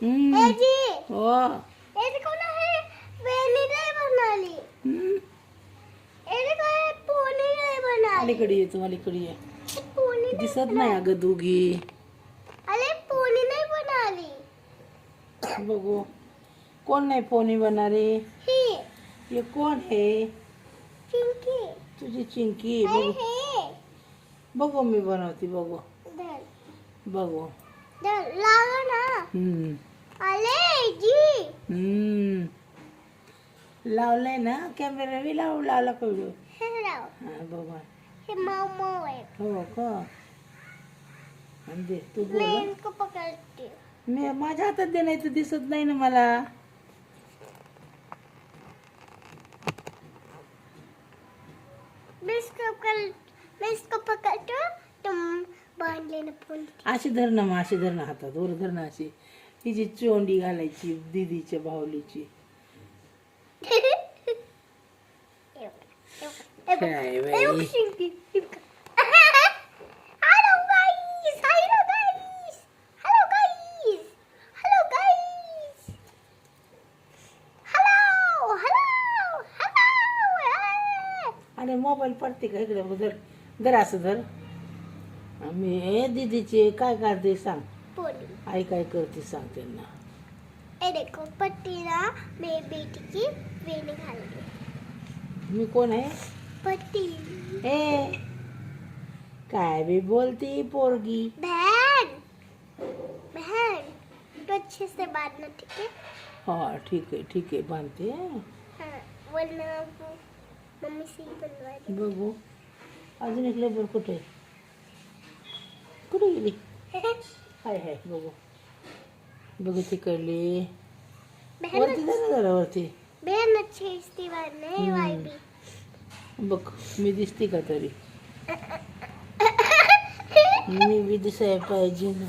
हम्म. जी हो. ये देखो ना है वेली नहीं बनाली हम्म. ये देखो है पोनी नहीं बनाली अलीकडे ये तू, अलीकडे ये. पोनी नहीं दिसत नाही अगं दोघी. अरे पोनी नहीं बनाली बघू कोण नाही पोनी बनारे. ही ये कोण है? चिंकी तुझी चिंकी. अरे बघू हे बघू मी बनवते. बघू दर बघू. दर लागा ना हम्म. अरे जी हम्म. लावलंय ना कॅमेरा बी लावला का व्हिडिओ? हे राव हा बघा. हे मामा है हो का? आणि दे तू मैं बोल. इनको पकड़ती हूँ मी माझ्या हातात दे, नाही तर दिसत नाही ना मला. मैं इसको पकड़ती हूँ तुम बांध लेना फोन अशी धर ना, मग अशी धर ना हातात, वर धर ना अशी. हिची चोंडी घालायची दीदीच्या बाहुलीची. काय बाई. Hello guys! Hello guys! Hello guys! Hello guys! Hello! Hello! Hello! आणि मोबाईल पडते का इकडे? धर धर असं धर. मी हे दीदीचे काय करते सांग. पोनी आई काय करते सांग त्यांना. ये देखो पट्टी ना मेरी बेटी की वे निकालेंगे मी कोण आहे? पट्टी ए काय बी बोलती पोरगी. बहन बहन तो अच्छे से बांधना ठीक है हा ठीक आहे बांधते. हाँ वरना वो मम्मी से ही बनवा दे बघू अजून एक लेबर कुठे आहे? कुठे गेली? हाय हाय बघू बघू तिकडली. बहन वरती जा ना जरा वरती. बहन अच्छी इसकी बनने वाई भी बघ मी दिसते का तरी? मी बी दिसायला पाहिजे ना.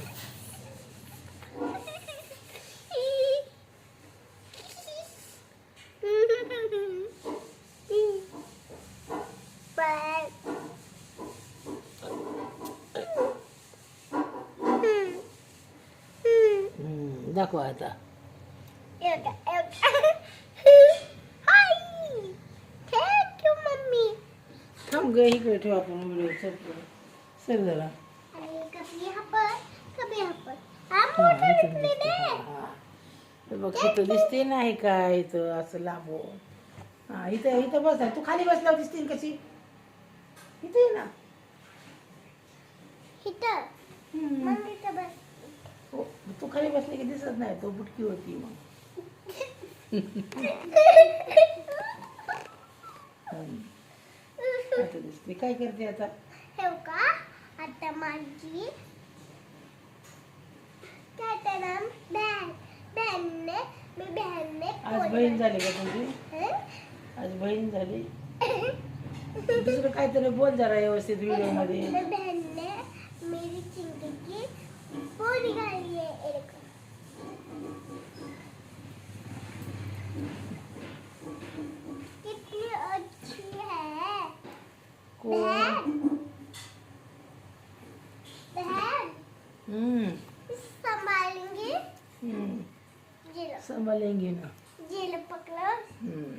दाखव आता. थैंक यू मम्मी थांब ग इकडे ठेव आपण व्हिडिओ. सर जरा. कभी यहाँ पर कभी यहाँ पर हम हा, मोटर इथं निकले दिसते. दे हा, हा. हे बघ इथं दिसते नाही का? इथं असं लांबून. हा इथं इथं बस. तू खाली बसल्यावर दिसतील कशी? इथे ये ना. हिटर हम्म. मम्मी तो बस हो, तू खाली बसली की दिसत नाही. तो बुटकी होती मग. आता दिसते. काय करते आता? हे का आता माझी काय त्याला बहनने मी बहनने आज बहीण झाली का तुझी? हैं? आज बहीण झाली. दुसरं काहीतरी बोल जरा व्यवस्थित व्हिडिओ मध्ये. मैं बहनने मेरी चिंकी की वो निकाली है एक कितनी अच्छी है कोण? बहन बहन हम्म. संभालेंगे हम्म. ये लो संभालेंगे ना. ये लो पकड़ो हम्म.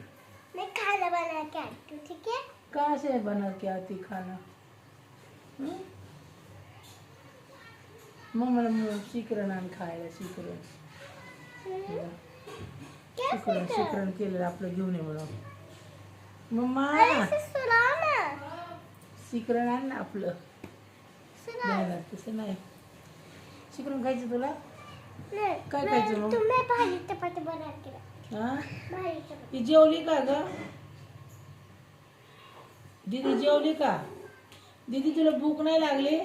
मैं खाना बना के आती हूँ ठीक है कहाँ से बना के आती खाना? हम्म? मग मला शिकरण आण खायला. शिकरण क्या शिकरण केलं आपलं घेऊन ये म्हणून. मम्मा अरे सुनाओ ना शिकरण आण ना आपलं. सुनाओ नाही ना तसं नाही. शिकरण खायचं तुला? नहीं काय खायचं मग? तुम्हें भाजी चपाती बना के रख हा भाजी चपाती ती जेवली का ग? दीदी जेवली का? दीदी तुला भूक नाही लागली?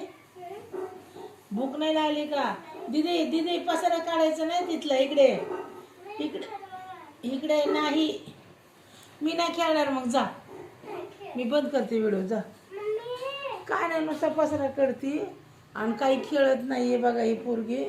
भूक नाही लागली का? दीदी दीदी पसारा काढायचं नाही तिथलं. इकडे इकडे इकडे नाही. मी नाही खेळणार मग. जा मी बंद करते व्हिडिओ. जा. मम्मी काय नाही नुसता पसारा करते आणि काही खेळत नाहीये बघा ही पोरगी.